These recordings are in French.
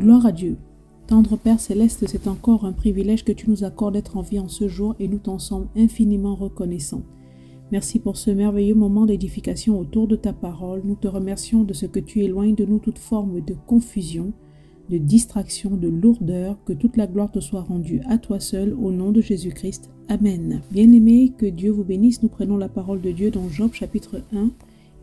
Gloire à Dieu. Tendre Père Céleste, c'est encore un privilège que tu nous accordes d'être en vie en ce jour et nous t'en sommes infiniment reconnaissants. Merci pour ce merveilleux moment d'édification autour de ta parole. Nous te remercions de ce que tu éloignes de nous toute forme de confusion, de distraction, de lourdeur. Que toute la gloire te soit rendue à toi seul, au nom de Jésus-Christ. Amen. Bien-aimés, que Dieu vous bénisse. Nous prenons la parole de Dieu dans Job chapitre 1.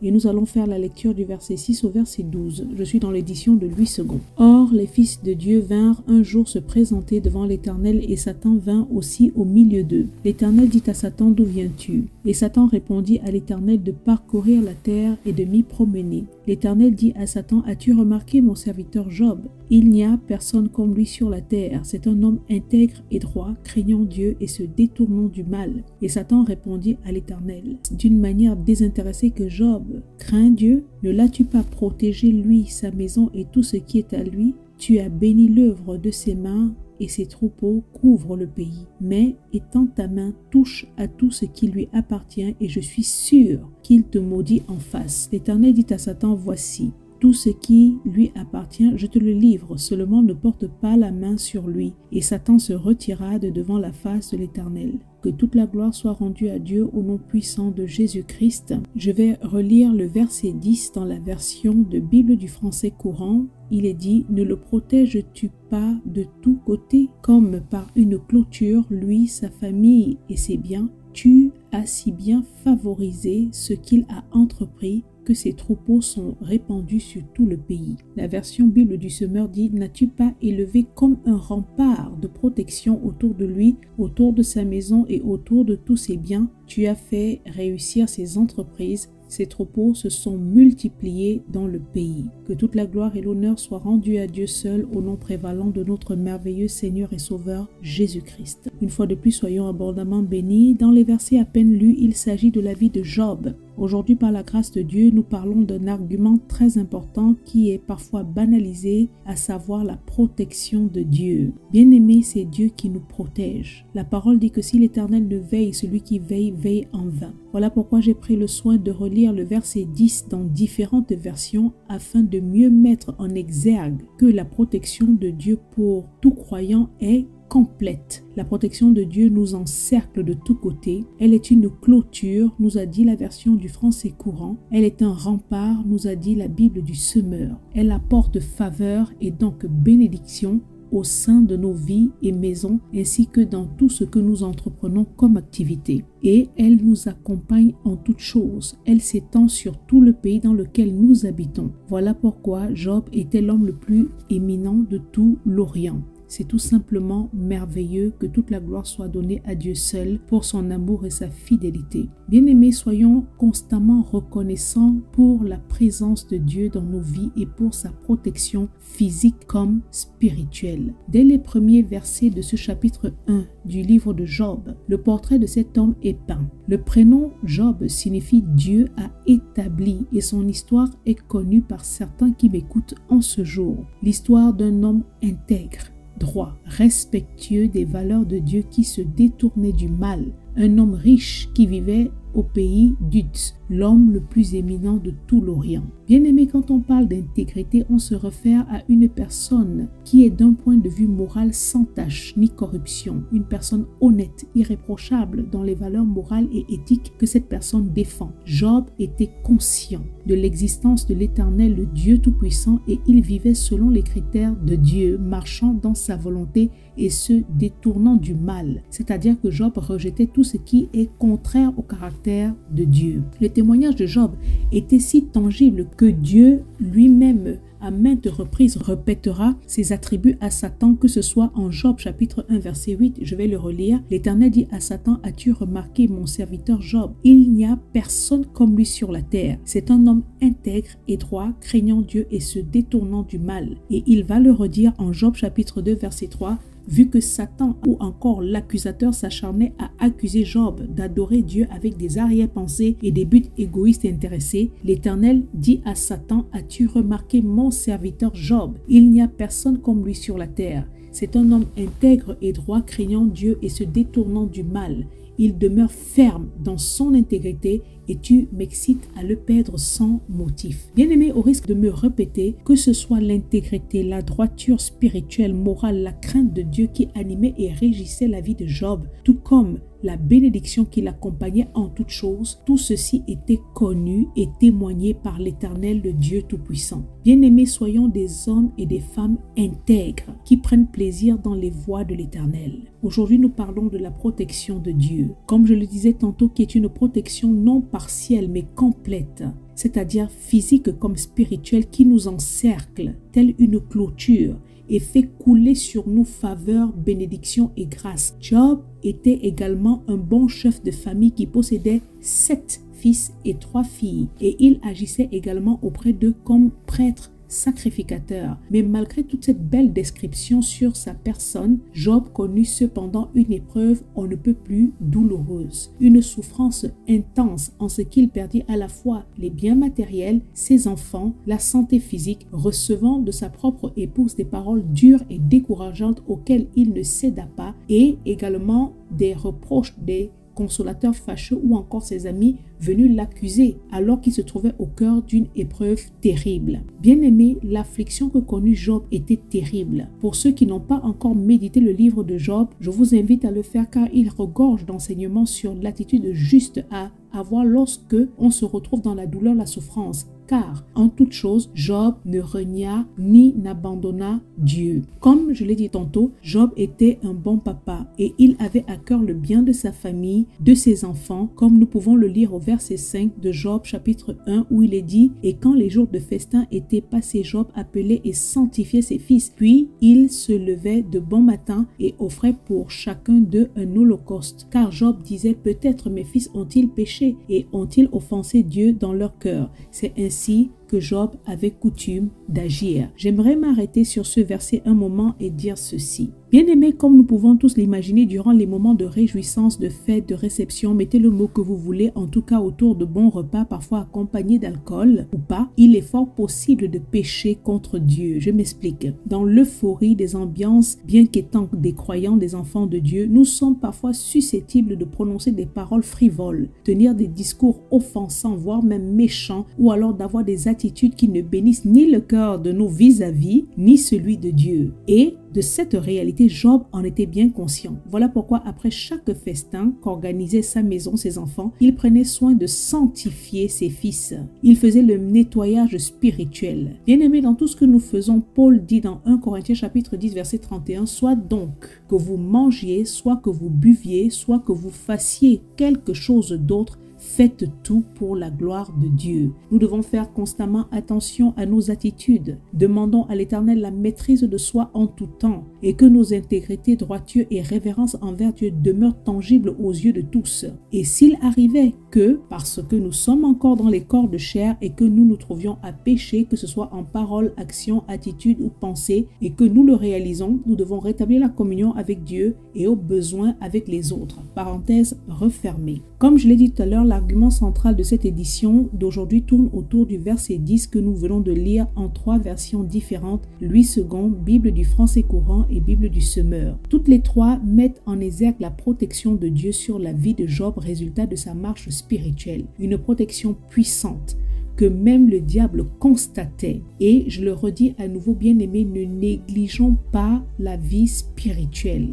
Et nous allons faire la lecture du verset 6 au verset 12. Je suis dans l'édition de Louis II. Or, les fils de Dieu vinrent un jour se présenter devant l'Éternel, et Satan vint aussi au milieu d'eux. L'Éternel dit à Satan, d'où viens-tu? Et Satan répondit à l'Éternel de parcourir la terre et de m'y promener. L'Éternel dit à Satan, as-tu remarqué mon serviteur Job? Il n'y a personne comme lui sur la terre. C'est un homme intègre et droit, craignant Dieu et se détournant du mal. Et Satan répondit à l'Éternel d'une manière désintéressée que Job craint Dieu. Ne l'as-tu pas protégé, lui, sa maison et tout ce qui est à lui? Tu as béni l'œuvre de ses mains et ses troupeaux couvrent le pays. Mais étends ta main, touche à tout ce qui lui appartient et je suis sûr qu'il te maudit en face. L'Éternel dit à Satan, voici, tout ce qui lui appartient, je te le livre, seulement ne porte pas la main sur lui. Et Satan se retira de devant la face de l'Éternel. Que toute la gloire soit rendue à Dieu au nom puissant de Jésus-Christ. Je vais relire le verset 10 dans la version de Bible du français courant. Il est dit, ne le protèges-tu pas de tous côtés, comme par une clôture, lui, sa famille et ses biens? Tu as si bien favorisé ce qu'il a entrepris, que ses troupeaux sont répandus sur tout le pays. La version Bible du Semeur dit, n'as-tu pas élevé comme un rempart de protection autour de lui, autour de sa maison et autour de tous ses biens? Tu as fait réussir ses entreprises. Ses troupeaux se sont multipliés dans le pays. Que toute la gloire et l'honneur soient rendus à Dieu seul, au nom prévalant de notre merveilleux Seigneur et Sauveur Jésus-Christ. Une fois de plus, soyons abondamment bénis. Dans les versets à peine lus, il s'agit de la vie de Job. Aujourd'hui, par la grâce de Dieu, nous parlons d'un argument très important qui est parfois banalisé, à savoir la protection de Dieu. Bien-aimé, c'est Dieu qui nous protège. La parole dit que si l'Éternel ne veille, celui qui veille, veille en vain. Voilà pourquoi j'ai pris le soin de relire le verset 10 dans différentes versions afin de mieux mettre en exergue que la protection de Dieu pour tout croyant est complète. La protection de Dieu nous encercle de tous côtés. Elle est une clôture, nous a dit la version du français courant. Elle est un rempart, nous a dit la Bible du Semeur. Elle apporte faveur et donc bénédiction au sein de nos vies et maisons, ainsi que dans tout ce que nous entreprenons comme activité. Et elle nous accompagne en toutes choses. Elle s'étend sur tout le pays dans lequel nous habitons. Voilà pourquoi Job était l'homme le plus éminent de tout l'Orient. C'est tout simplement merveilleux. Que toute la gloire soit donnée à Dieu seul pour son amour et sa fidélité. Bien-aimés, soyons constamment reconnaissants pour la présence de Dieu dans nos vies et pour sa protection physique comme spirituelle. Dès les premiers versets de ce chapitre 1 du livre de Job, le portrait de cet homme est peint. Le prénom Job signifie Dieu a établi et son histoire est connue par certains qui m'écoutent en ce jour. L'histoire d'un homme intègre, droit, respectueux des valeurs de Dieu qui se détournait du mal. Un homme riche qui vivait au pays d'Uz, l'homme le plus éminent de tout l'Orient. Bien-aimé, quand on parle d'intégrité, on se réfère à une personne qui est d'un point de vue moral sans tache ni corruption, une personne honnête, irréprochable dans les valeurs morales et éthiques que cette personne défend. Job était conscient de l'existence de l'Éternel, le Dieu Tout-Puissant, et il vivait selon les critères de Dieu, marchant dans sa volonté et se détournant du mal. C'est-à-dire que Job rejetait tout ce qui est contraire au caractère de Dieu. Le témoignage de Job était si tangible que Dieu lui-même à maintes reprises répétera ses attributs à Satan, que ce soit en Job chapitre 1 verset 8, je vais le relire. L'Éternel dit à Satan, as-tu remarqué mon serviteur Job? Il n'y a personne comme lui sur la terre. C'est un homme intègre et droit, craignant Dieu et se détournant du mal. Et il va le redire en Job chapitre 2 verset 3. Vu que Satan ou encore l'accusateur s'acharnait à accuser Job d'adorer Dieu avec des arrière-pensées et des buts égoïstes et intéressés, l'Éternel dit à Satan, as-tu remarqué mon serviteur Job? Il n'y a personne comme lui sur la terre. C'est un homme intègre et droit, craignant Dieu et se détournant du mal. Il demeure ferme dans son intégrité et tu m'excites à le perdre sans motif. Bien-aimé, au risque de me répéter, que ce soit l'intégrité, la droiture spirituelle, morale, la crainte de Dieu qui animait et régissait la vie de Job, tout comme la bénédiction qui l'accompagnait en toutes choses, tout ceci était connu et témoigné par l'Éternel, le Dieu Tout-Puissant. Bien-aimés, soyons des hommes et des femmes intègres qui prennent plaisir dans les voies de l'Éternel. Aujourd'hui, nous parlons de la protection de Dieu, comme je le disais tantôt, qui est une protection non partielle mais complète, c'est-à-dire physique comme spirituelle, qui nous encercle, telle une clôture, et fait couler sur nous faveur, bénédiction et grâce. Job était également un bon chef de famille qui possédait 7 fils et 3 filles, et il agissait également auprès d'eux comme prêtre sacrificateur. Mais malgré toute cette belle description sur sa personne, Job connut cependant une épreuve on ne peut plus douloureuse, une souffrance intense en ce qu'il perdit à la fois les biens matériels, ses enfants, la santé physique, recevant de sa propre épouse des paroles dures et décourageantes auxquelles il ne céda pas, et également des reproches des consolateurs fâcheux ou encore ses amis venus l'accuser alors qu'il se trouvait au cœur d'une épreuve terrible. Bien-aimé, l'affliction que connut Job était terrible. Pour ceux qui n'ont pas encore médité le livre de Job, je vous invite à le faire car il regorge d'enseignements sur l'attitude juste à avoir lorsque on se retrouve dans la douleur, la souffrance. Car en toute chose, Job ne renia ni n'abandonna Dieu. Comme je l'ai dit tantôt, Job était un bon papa et il avait à cœur le bien de sa famille, de ses enfants, comme nous pouvons le lire au verset 5 de Job chapitre 1 où il est dit « Et quand les jours de festin étaient passés, Job appelait et sanctifiait ses fils. Puis il se levait de bon matin et offrait pour chacun d'eux un holocauste. Car Job disait « Peut-être mes fils ont-ils péché et ont-ils offensé Dieu dans leur cœur. » C'est ainsi que Job avait coutume d'agir. J'aimerais m'arrêter sur ce verset un moment et dire ceci. Bien-aimés, comme nous pouvons tous l'imaginer durant les moments de réjouissance, de fête, de réception, mettez le mot que vous voulez, en tout cas autour de bons repas, parfois accompagnés d'alcool ou pas, il est fort possible de pécher contre Dieu. Je m'explique. Dans l'euphorie des ambiances, bien qu'étant des croyants, des enfants de Dieu, nous sommes parfois susceptibles de prononcer des paroles frivoles, tenir des discours offensants, voire même méchants, ou alors d'avoir des attitudes qui ne bénissent ni le cœur de nos vis-à-vis, ni celui de Dieu. Et de cette réalité, Job en était bien conscient. Voilà pourquoi après chaque festin qu'organisait sa maison, ses enfants, il prenait soin de sanctifier ses fils. Il faisait le nettoyage spirituel. Bien-aimés, dans tout ce que nous faisons, Paul dit dans 1 Corinthiens chapitre 10 verset 31, « Soit donc que vous mangiez, soit que vous buviez, soit que vous fassiez quelque chose d'autre, faites tout pour la gloire de Dieu. » Nous devons faire constamment attention à nos attitudes. Demandons à l'Éternel la maîtrise de soi en tout temps et que nos intégrités, droiture et révérence envers Dieu demeurent tangibles aux yeux de tous. Et s'il arrivait que, parce que nous sommes encore dans les corps de chair et que nous nous trouvions à pécher, que ce soit en parole, action, attitude ou pensée, et que nous le réalisons, nous devons rétablir la communion avec Dieu et au besoin avec les autres. Parenthèse refermée. Comme je l'ai dit tout à l'heure, l'argument central de cette édition d'aujourd'hui tourne autour du verset 10 que nous venons de lire en 3 versions différentes, Louis II, Bible du français courant et Bible du semeur. Toutes les 3 mettent en exergue la protection de Dieu sur la vie de Job, résultat de sa marche spirituelle. Une protection puissante que même le diable constatait. Et je le redis à nouveau, bien-aimés, ne négligeons pas la vie spirituelle.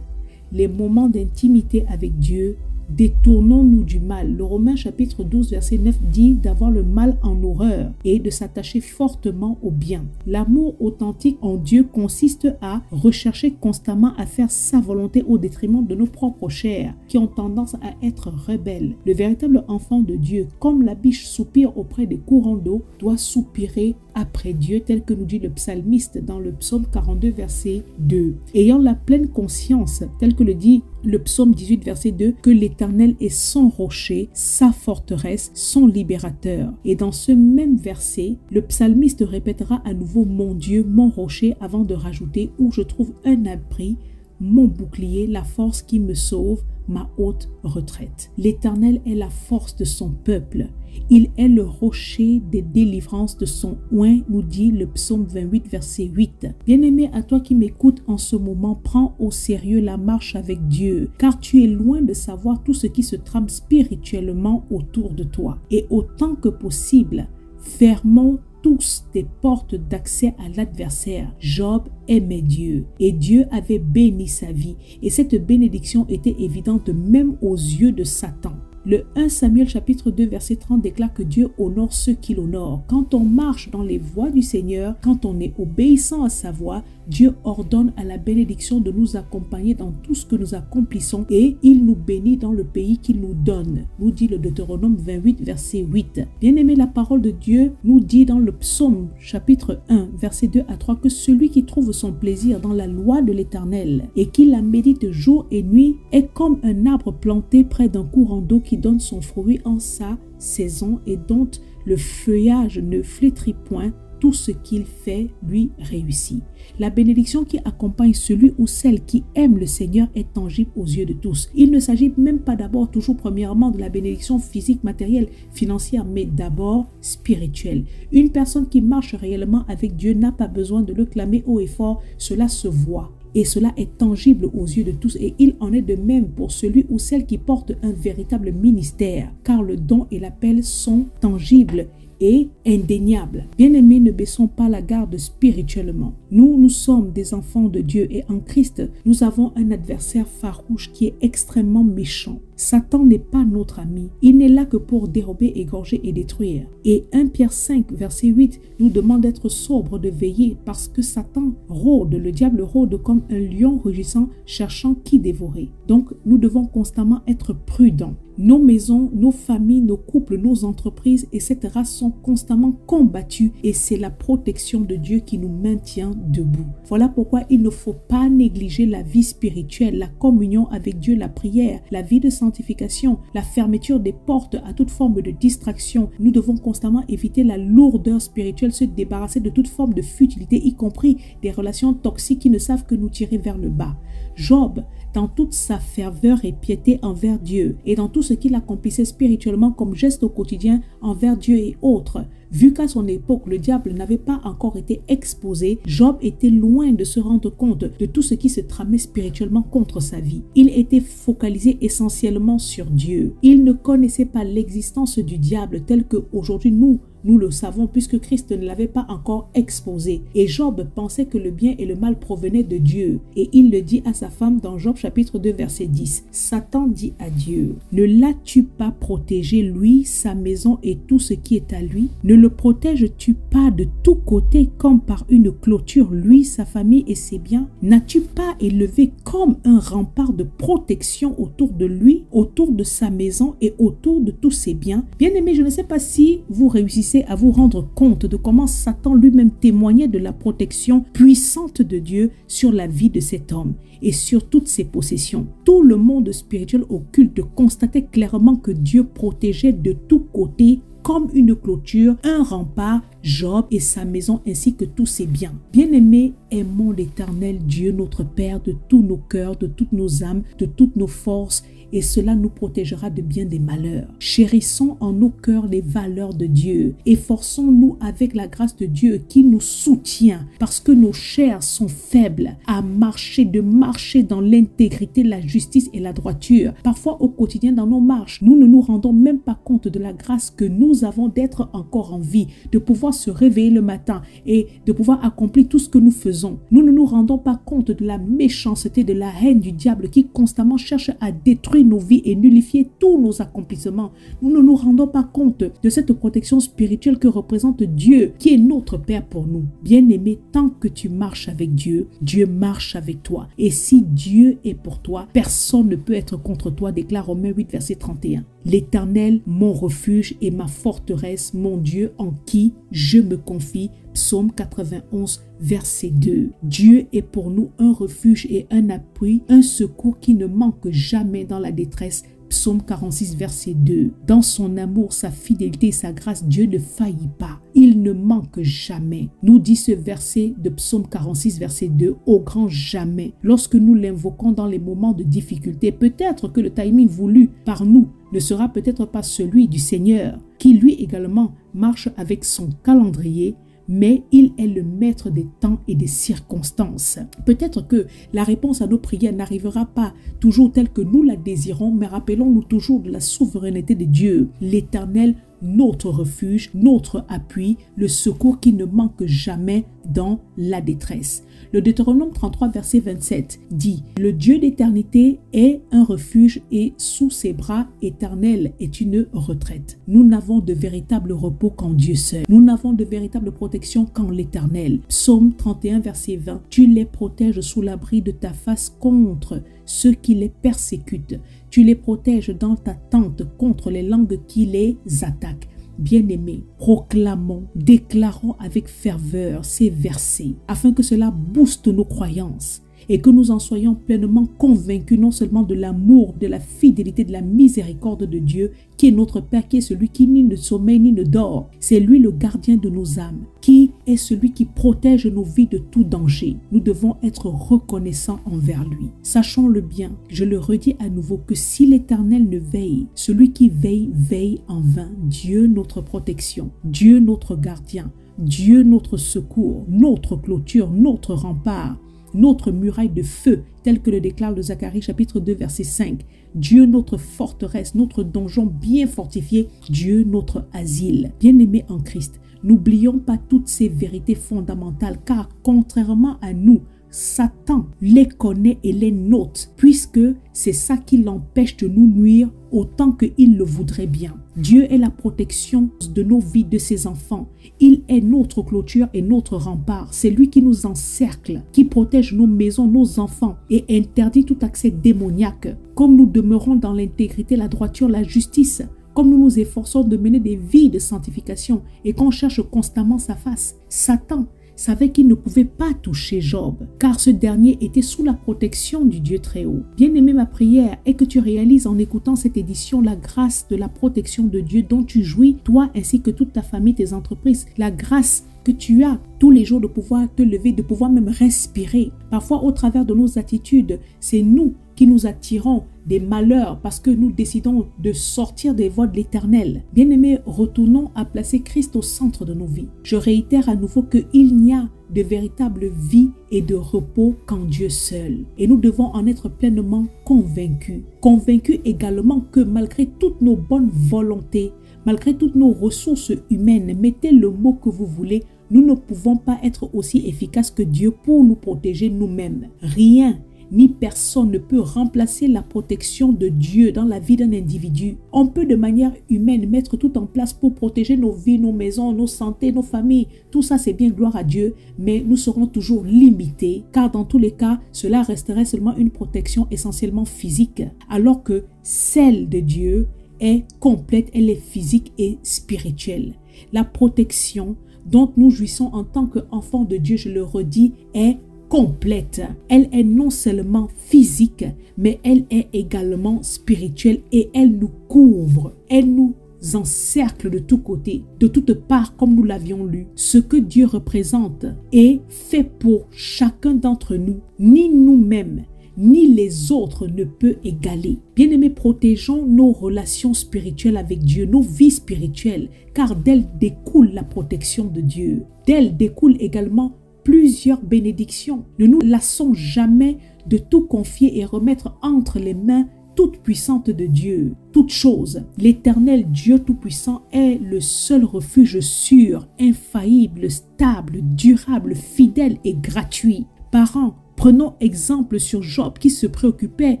Les moments d'intimité avec Dieu. Détournons-nous du mal. Le Romains chapitre 12 verset 9 dit d'avoir le mal en horreur et de s'attacher fortement au bien. L'amour authentique en Dieu consiste à rechercher constamment à faire sa volonté au détriment de nos propres chairs qui ont tendance à être rebelles. Le véritable enfant de Dieu, comme la biche soupire auprès des courants d'eau, doit soupirer après Dieu, tel que nous dit le psalmiste dans le psaume 42 verset 2. Ayant la pleine conscience, tel que le dit le psaume 18 verset 2, que l'Éternel est son rocher, sa forteresse, son libérateur. Et dans ce même verset, le psalmiste répétera à nouveau mon Dieu, mon rocher, avant de rajouter où je trouve un abri mon bouclier, la force qui me sauve, ma haute retraite. L'Éternel est la force de son peuple. Il est le rocher des délivrances de son oint, nous dit le psaume 28, verset 8. Bien-aimé, à toi qui m'écoutes en ce moment, prends au sérieux la marche avec Dieu, car tu es loin de savoir tout ce qui se trame spirituellement autour de toi. Et autant que possible, fermons tous des portes d'accès à l'adversaire. Job aimait Dieu et Dieu avait béni sa vie et cette bénédiction était évidente même aux yeux de Satan. Le 1 Samuel chapitre 2 verset 30 déclare que Dieu honore ceux qui l'honorent. Quand on marche dans les voies du Seigneur, quand on est obéissant à sa voix, Dieu ordonne à la bénédiction de nous accompagner dans tout ce que nous accomplissons et il nous bénit dans le pays qu'il nous donne, nous dit le Deutéronome 28 verset 8. Bien-aimé, la parole de Dieu nous dit dans le psaume chapitre 1 verset 2 à 3 que celui qui trouve son plaisir dans la loi de l'Éternel et qui la médite jour et nuit est comme un arbre planté près d'un courant d'eau qui donne son fruit en sa saison et dont le feuillage ne flétrit point. Tout ce qu'il fait lui réussit. La bénédiction qui accompagne celui ou celle qui aime le Seigneur est tangible aux yeux de tous. Il ne s'agit même pas d'abord toujours premièrement de la bénédiction physique, matérielle, financière, mais d'abord spirituelle. Une personne qui marche réellement avec Dieu n'a pas besoin de le clamer haut et fort, cela se voit. Et cela est tangible aux yeux de tous et il en est de même pour celui ou celle qui porte un véritable ministère, car le don et l'appel sont tangibles et indéniable. Bien-aimés, ne baissons pas la garde spirituellement. Nous sommes des enfants de Dieu et en Christ, nous avons un adversaire farouche qui est extrêmement méchant. Satan n'est pas notre ami. Il n'est là que pour dérober, égorger et détruire. Et 1 Pierre 5, verset 8, nous demande d'être sobre, de veiller, parce que Satan rôde, le diable rôde comme un lion rugissant, cherchant qui dévorer. Donc, nous devons constamment être prudents. Nos maisons, nos familles, nos couples, nos entreprises, etc. sont constamment combattus et c'est la protection de Dieu qui nous maintient debout. Voilà pourquoi il ne faut pas négliger la vie spirituelle, la communion avec Dieu, la prière, la vie de sanctification, la fermeture des portes à toute forme de distraction. Nous devons constamment éviter la lourdeur spirituelle, se débarrasser de toute forme de futilité, y compris des relations toxiques qui ne savent que nous tirer vers le bas. Job, dans toute sa ferveur et piété envers Dieu et dans tout ce qu'il accomplissait spirituellement comme geste au quotidien envers Dieu et autres, vu qu'à son époque, le diable n'avait pas encore été exposé, Job était loin de se rendre compte de tout ce qui se tramait spirituellement contre sa vie. Il était focalisé essentiellement sur Dieu. Il ne connaissait pas l'existence du diable tel qu'aujourd'hui nous le savons puisque Christ ne l'avait pas encore exposé. Et Job pensait que le bien et le mal provenaient de Dieu. Et il le dit à sa femme dans Job chapitre 2 verset 10. Satan dit à Dieu, ne l'as-tu pas protégé lui, sa maison et tout ce qui est à lui? Ne le protèges-tu pas de tous côtés comme par une clôture lui, sa famille et ses biens? N'as-tu pas élevé comme un rempart de protection autour de lui, autour de sa maison et autour de tous ses biens? Bien-aimés, je ne sais pas si vous réussissez à vous rendre compte de comment Satan lui-même témoignait de la protection puissante de Dieu sur la vie de cet homme et sur toutes ses possessions. Tout le monde spirituel occulte constatait clairement que Dieu protégeait de tous côtés comme une clôture, un rempart, Job et sa maison ainsi que tous ses biens. Bien-aimés, aimons l'Éternel Dieu notre Père de tous nos cœurs, de toutes nos âmes, de toutes nos forces et cela nous protégera de bien des malheurs. Chérissons en nos cœurs les valeurs de Dieu. Efforçons-nous avec la grâce de Dieu qui nous soutient parce que nos chairs sont faibles à marcher dans l'intégrité, la justice et la droiture. Parfois au quotidien dans nos marches, nous ne nous rendons même pas compte de la grâce que nous avons d'être encore en vie, de pouvoir se réveiller le matin et de pouvoir accomplir tout ce que nous faisons. Nous ne nous rendons pas compte de la méchanceté, de la haine du diable qui constamment cherche à détruire nos vies et nullifier tous nos accomplissements. Nous ne nous rendons pas compte de cette protection spirituelle que représente Dieu, qui est notre Père pour nous. Bien-aimé, tant que tu marches avec Dieu, Dieu marche avec toi. Et si Dieu est pour toi, personne ne peut être contre toi, déclare Romains 8, verset 31. L'Éternel, mon refuge et ma forteresse, mon Dieu en qui je me confie. Psaume 91, verset 2. Dieu est pour nous un refuge et un appui, un secours qui ne manque jamais dans la détresse. Psaume 46, verset 2. Dans son amour, sa fidélité et sa grâce, Dieu ne faillit pas. Il ne manque jamais. Nous dit ce verset de Psaume 46, verset 2, au grand jamais. Lorsque nous l'invoquons dans les moments de difficulté, peut-être que le timing voulu par nous ne sera peut-être pas celui du Seigneur, qui lui également marche avec son calendrier, mais il est le maître des temps et des circonstances. Peut-être que la réponse à nos prières n'arrivera pas toujours telle que nous la désirons, mais rappelons-nous toujours de la souveraineté de Dieu, l'Éternel, notre refuge, notre appui, le secours qui ne manque jamais dans la détresse. Le Deutéronome 33, verset 27 dit « Le Dieu d'éternité est un refuge et sous ses bras éternels est une retraite. » Nous n'avons de véritable repos qu'en Dieu seul. Nous n'avons de véritable protection qu'en l'Éternel. Psaume 31, verset 20 « Tu les protèges sous l'abri de ta face contre ceux qui les persécutent. Tu les protèges dans ta tente contre les langues qui les attaquent. » Bien-aimés, proclamons, déclarons avec ferveur ces versets afin que cela booste nos croyances et que nous en soyons pleinement convaincus non seulement de l'amour, de la fidélité, de la miséricorde de Dieu qui est notre Père, qui est celui qui ni ne sommeille ni ne dort. C'est lui le gardien de nos âmes, qui est celui qui protège nos vies de tout danger. Nous devons être reconnaissants envers lui. Sachons-le bien, je le redis à nouveau, que si l'Éternel ne veille, celui qui veille, veille en vain. Dieu notre protection, Dieu notre gardien, Dieu notre secours, notre clôture, notre rempart, notre muraille de feu, tel que le déclare le Zacharie chapitre 2 verset 5. Dieu notre forteresse, notre donjon bien fortifié, Dieu notre asile. Bien-aimés en Christ, n'oublions pas toutes ces vérités fondamentales, car contrairement à nous, Satan les connaît et les note, puisque c'est ça qui l'empêche de nous nuire autant qu'il le voudrait bien. Dieu est la protection de nos vies, de ses enfants. Il est notre clôture et notre rempart. C'est lui qui nous encercle, qui protège nos maisons, nos enfants et interdit tout accès démoniaque. Comme nous demeurons dans l'intégrité, la droiture, la justice, comme nous nous efforçons de mener des vies de sanctification et qu'on cherche constamment sa face, Satan savait qu'il ne pouvait pas toucher Job, car ce dernier était sous la protection du Dieu très haut. Bien-aimé, ma prière est que tu réalises en écoutant cette édition la grâce de la protection de Dieu dont tu jouis, toi ainsi que toute ta famille, tes entreprises, la grâce que tu as tous les jours de pouvoir te lever, de pouvoir même respirer. Parfois, au travers de nos attitudes, c'est nous qui nous attirons des malheurs parce que nous décidons de sortir des voies de l'Éternel. Bien-aimés, retournons à placer Christ au centre de nos vies. Je réitère à nouveau qu'il n'y a de véritable vie et de repos qu'en Dieu seul. Et nous devons en être pleinement convaincus. Convaincus également que malgré toutes nos bonnes volontés, malgré toutes nos ressources humaines, mettez le mot que vous voulez, nous ne pouvons pas être aussi efficaces que Dieu pour nous protéger nous-mêmes. Rien ni personne ne peut remplacer la protection de Dieu dans la vie d'un individu. On peut de manière humaine mettre tout en place pour protéger nos vies, nos maisons, nos santé, nos familles. Tout ça, c'est bien, gloire à Dieu, mais nous serons toujours limités, car dans tous les cas, cela resterait seulement une protection essentiellement physique, alors que celle de Dieu est complète, elle est physique et spirituelle. La protection dont nous jouissons en tant qu'enfants de Dieu, je le redis, est complète. Elle est non seulement physique, mais elle est également spirituelle et elle nous couvre. Elle nous encercle de tous côtés, de toutes parts, comme nous l'avions lu. Ce que Dieu représente est fait pour chacun d'entre nous, ni nous-mêmes, ni les autres ne peut égaler. Bien-aimés, protégeons nos relations spirituelles avec Dieu, nos vies spirituelles, car d'elles découle la protection de Dieu. D'elles découle également plusieurs bénédictions. Ne nous lassons jamais de tout confier et remettre entre les mains toute puissante de Dieu. Toute chose, l'Éternel Dieu Tout-Puissant est le seul refuge sûr, infaillible, stable, durable, fidèle et gratuit. Parents, prenons exemple sur Job qui se préoccupait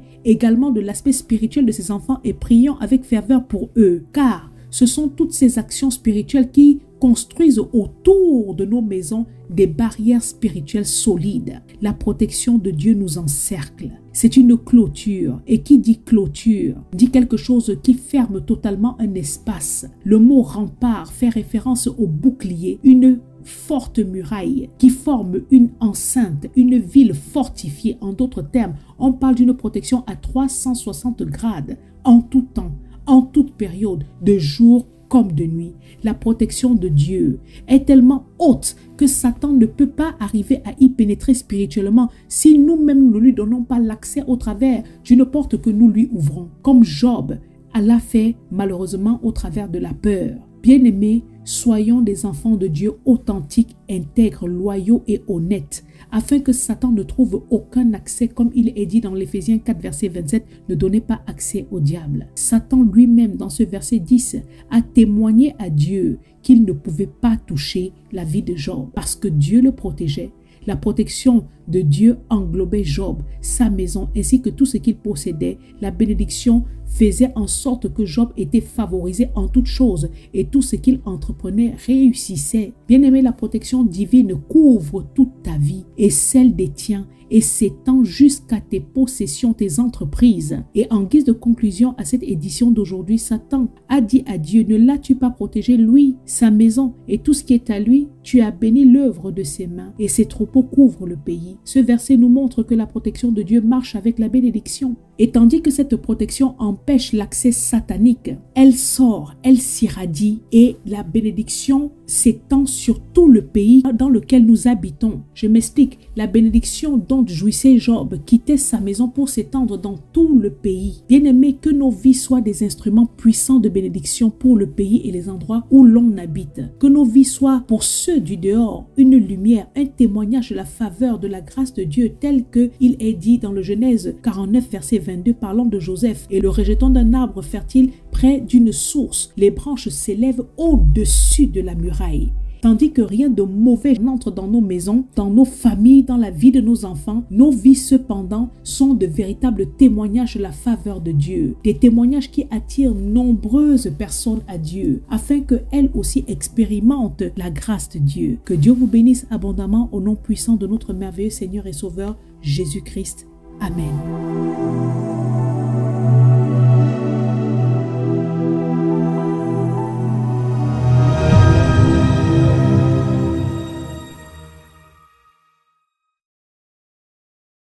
également de l'aspect spirituel de ses enfants et prions avec ferveur pour eux, car ce sont toutes ces actions spirituelles qui construisent autour de nos maisons des barrières spirituelles solides. La protection de Dieu nous encercle. C'est une clôture. Et qui dit clôture dit quelque chose qui ferme totalement un espace. Le mot rempart fait référence au bouclier, une forte muraille qui forme une enceinte, une ville fortifiée. En d'autres termes, on parle d'une protection à 360 grades en tout temps, en toute période, de jour comme de nuit. La protection de Dieu est tellement haute que Satan ne peut pas arriver à y pénétrer spirituellement si nous-mêmes ne lui donnons pas l'accès au travers d'une porte que nous lui ouvrons. Comme Job l'a fait malheureusement au travers de la peur. Bien-aimés, soyons des enfants de Dieu authentiques, intègres, loyaux et honnêtes, afin que Satan ne trouve aucun accès, comme il est dit dans l'Éphésiens 4, verset 27, ne donnez pas accès au diable. Satan lui-même, dans ce verset 10, a témoigné à Dieu qu'il ne pouvait pas toucher la vie de Job, parce que Dieu le protégeait. La protection de Dieu englobait Job, sa maison, ainsi que tout ce qu'il possédait. La bénédiction faisait en sorte que Job était favorisé en toutes choses et tout ce qu'il entreprenait réussissait. Bien-aimé, la protection divine couvre toute ta vie et celle des tiens et s'étend jusqu'à tes possessions, tes entreprises. Et en guise de conclusion à cette édition d'aujourd'hui, Satan a dit à Dieu, ne l'as-tu pas protégé, lui, sa maison et tout ce qui est à lui? Tu as béni l'œuvre de ses mains et ses troupeaux couvrent le pays. Ce verset nous montre que la protection de Dieu marche avec la bénédiction. Et tandis que cette protection empêche l'accès satanique, elle sort, elle s'irradie et la bénédiction s'étend sur tout le pays dans lequel nous habitons. Je m'explique, la bénédiction dont jouissait Job quittait sa maison pour s'étendre dans tout le pays. Bien-aimés, que nos vies soient des instruments puissants de bénédiction pour le pays et les endroits où l'on habite. Que nos vies soient pour ceux du dehors une lumière, un témoignage de la faveur, de la grâce de Dieu tel que il est dit dans le Genèse 49, verset 22, parlant de Joseph. Et le rejeton d'un arbre fertile près d'une source, les branches s'élèvent au-dessus de la muraille. Tandis que rien de mauvais n'entre dans nos maisons, dans nos familles, dans la vie de nos enfants, nos vies cependant sont de véritables témoignages de la faveur de Dieu. Des témoignages qui attirent nombreuses personnes à Dieu, afin qu'elles aussi expérimentent la grâce de Dieu. Que Dieu vous bénisse abondamment au nom puissant de notre merveilleux Seigneur et Sauveur Jésus-Christ. Amen.